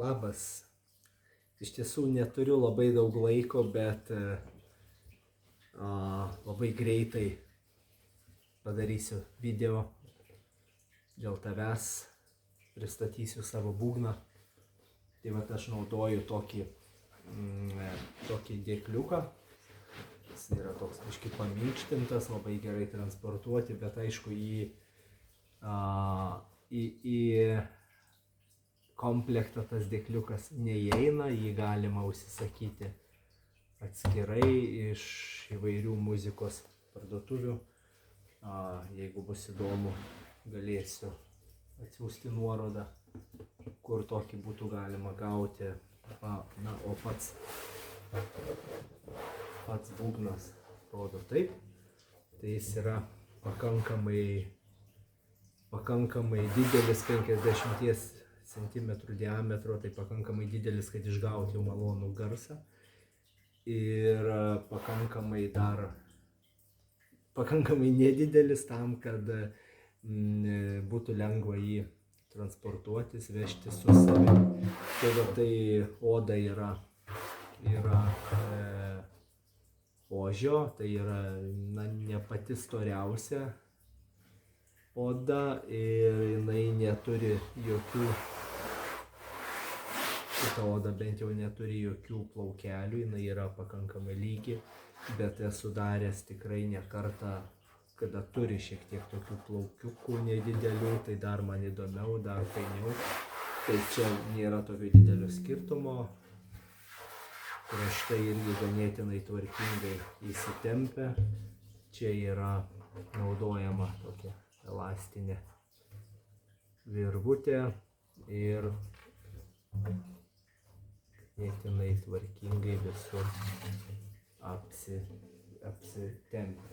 Labas. Iš tiesų neturiu labai daug laiko, bet labai greitai padarysiu video dėl tavęs, pristatysiu savo būgną. Tai vat aš naudoju tokį dėkliuką. Jis yra toks biškį paminkštintas, labai gerai transportuoti, bet aišku į komplektą tas dėkliukas neįeina, jį galima užsisakyti atskirai iš įvairių muzikos parduotuvių. Jeigu bus įdomu, galėsiu atsiųsti nuorodą, kur tokį būtų galima gauti. O pats būgnas rodo taip. Tai jis yra pakankamai didelis, 50 cm diametro, tai pakankamai didelis, kad išgauti jau malonų garsą. Ir pakankamai nedidelis tam, kad būtų lengva jį transportuotis, vežti su savimi. Tai oda yra ožio, tai yra ne pati storiausia oda ir jinai neturi šita oda bent jau neturi jokių plaukelių, jinai yra pakankamai lygi, bet esu daręs tikrai ne kartą, kada turi šiek tiek tokių plaukiukų nedidelių, tai dar man įdomiau, dar fainiau. Tai čia nėra tokio didelio skirtumo. Kraštai irgi ganėtinai tvarkingai įsitempę. Čia yra naudojama tokia elastinė virvutė ir ganėtinai tvarkingai visur apsitempia.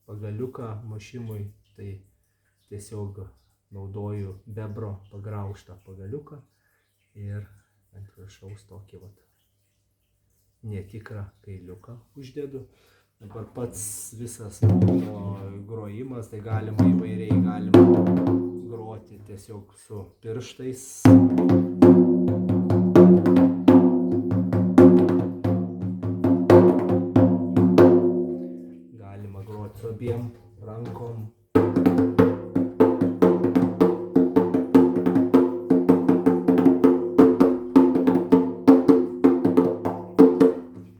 Pagaliuką mušimui, tai tiesiog naudoju bebro pagraužtą pagaliuką ir ant viršaus tokį netikrą kailiuką uždedu. Dabar pats visas grojimas, tai galima įvairiai, galima groti tiesiog su pirštais. Galima groti su abiem rankom.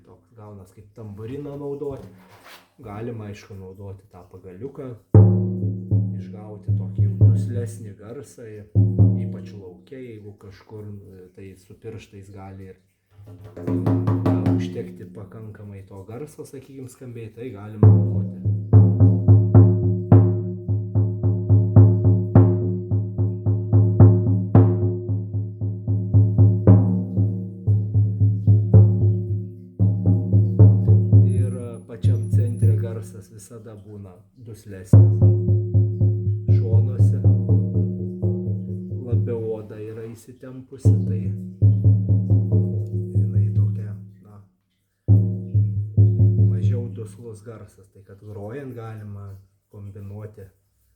Toks gaunas kaip tamburiną naudoti. Galima, aišku, naudoti tą pagaliuką, išgauti tokį duslesnį garsą, ypač lauke, jeigu kažkur, tai su pirštais gali ir užtekti pakankamai to garso, sakykime, skambiai, tai galima naudoti. Garsas visada būna duslesnis. Šonuose labiau oda yra įsitempusi, tai jinai tokia, mažiau duslus garsas. Tai kad grojant galima kombinuoti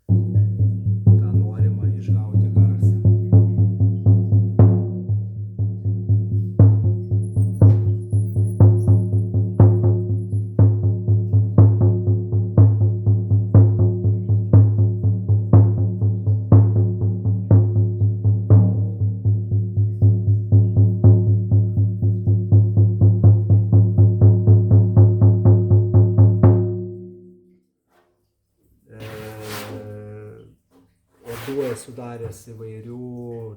tą norimą išgauti garsą. Esu daręs įvairių,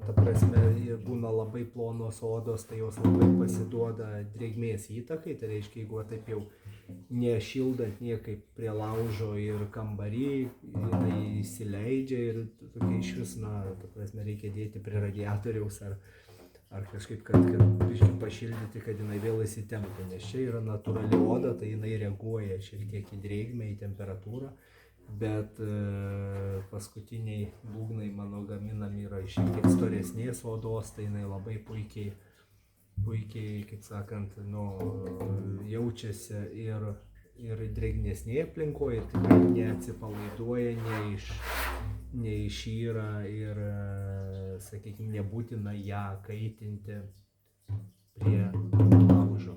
ta prasme, būna labai plonos odos, tai jos labai pasiduoda drėgmės įtakai, tai reiškia, jeigu taip jau nešildant niekaip prie laužo ir kambarį, jinai įsileidžia ir tokia iš vis, ta prasme, reikia dėti prie radiatoriaus ar kažkaip, kad biškį pašildyti, kad jinai vėl įsitemptų, nes čia yra natūrali oda, tai jinai reaguoja šiek tiek į drėgmę, į temperatūrą. Bet paskutiniai būgnai mano gaminami yra iš šiek tiek storesnės odos, tai jinai labai puikiai, kaip sakant, jaučiasi ir drėgnesnėje aplinkoje, ir tikrai neatsipalaiduoja, neišyra ir, sakykime, nebūtina ją kaitinti prie laužo.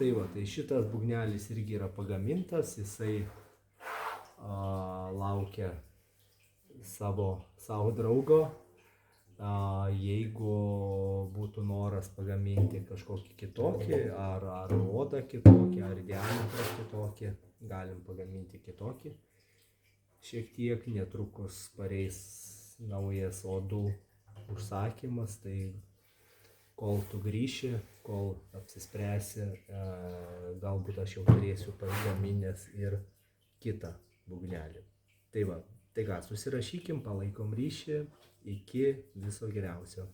Tai va, tai šitas būgnelis irgi yra pagamintas, jisai laukia savo draugo. Jeigu būtų noras pagaminti kažkokį kitokį, ar odą kitokį, ar diametrą kitokį, galim pagaminti kitokį. Šiek tiek netrukus pareis naujas odų užsakymas, tai kol tu grįši, kol apsispręsi, galbūt aš jau turėsiu pagaminęs ir kitą būgnelį. Tai va, tai ką, susirašykim, palaikom ryšį, iki viso geriausio.